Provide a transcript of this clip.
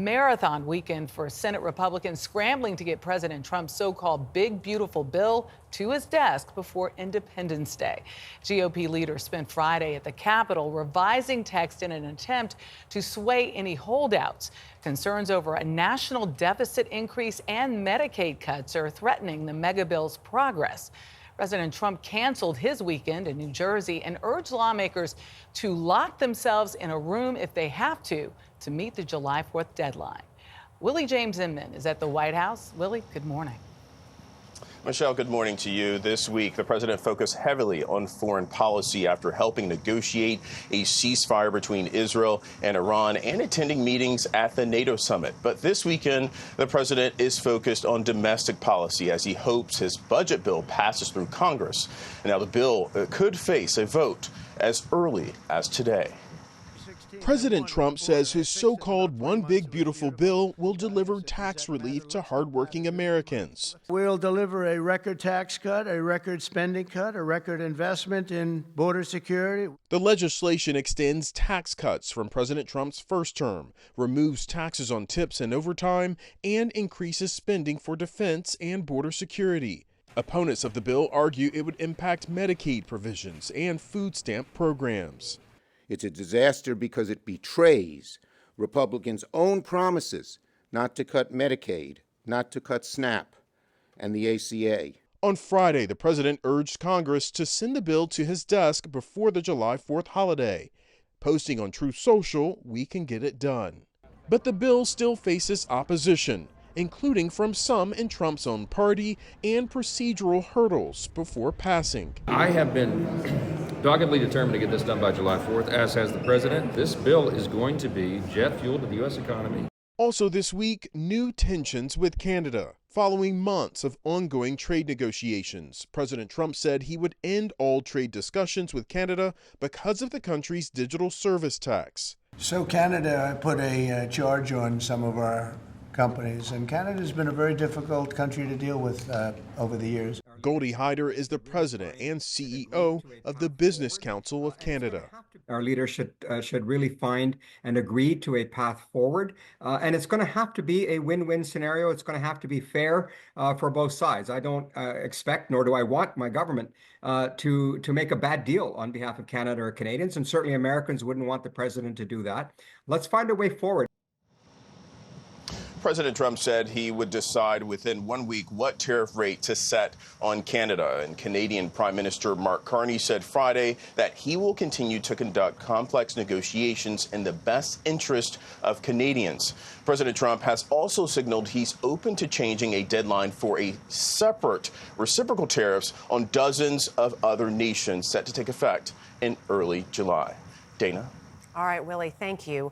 marathon weekend for Senate Republicans scrambling to get President Trump's so-called big, beautiful bill to his desk before Independence Day. GOP leaders spent Friday at the Capitol revising text in an attempt to sway any holdouts. Concerns over a national deficit increase and Medicaid cuts are threatening the mega bill's progress. President Trump canceled his weekend in New Jersey and urged lawmakers to lock themselves in a room if they have to meet the July 4th deadline. Willie James Inman is at the White House. Willie, good morning. Michelle, good morning to you. This week, the president focused heavily on foreign policy after helping negotiate a ceasefire between Israel and Iran and attending meetings at the NATO summit. But this weekend, the president is focused on domestic policy as he hopes his budget bill passes through Congress. And now the bill could face a vote as early as today. President Trump says his so-called One Big Beautiful Bill will deliver tax relief to hardworking Americans. We'll deliver a record tax cut, a record spending cut, a record investment in border security. The legislation extends tax cuts from President Trump's first term, removes taxes on tips and overtime, and increases spending for defense and border security. Opponents of the bill argue it would impact Medicaid provisions and food stamp programs. It's a disaster because it betrays Republicans' own promises not to cut Medicaid, not to cut SNAP, and the ACA. On Friday, the president urged Congress to send the bill to his desk before the July 4th holiday. Posting on Truth Social, "We can get it done." But the bill still faces opposition, including from some in Trump's own party, and procedural hurdles before passing. I have been doggedly determined to get this done by July 4th, as has the president. This bill is going to be jet fuel to the U.S. economy. Also this week, new tensions with Canada. Following months of ongoing trade negotiations, President Trump said he would end all trade discussions with Canada because of the country's digital service tax. So Canada put a charge on some of our companies, and Canada's been a very difficult country to deal with over the years. Goldie Hyder is the president and CEO of the Business Council of Canada. Our leaders should really find and agree to a path forward, and it's going to have to be a win-win scenario. It's going to have to be fair for both sides. I don't expect, nor do I want my government to make a bad deal on behalf of Canada or Canadians, and certainly Americans wouldn't want the president to do that. Let's find a way forward. President Trump said he would decide within 1 week what tariff rate to set on Canada. And Canadian Prime Minister Mark Carney said Friday that he will continue to conduct complex negotiations in the best interest of Canadians. President Trump has also signaled he's open to changing a deadline for a separate reciprocal tariffs on dozens of other nations set to take effect in early July. Dana? All right, Willie, thank you.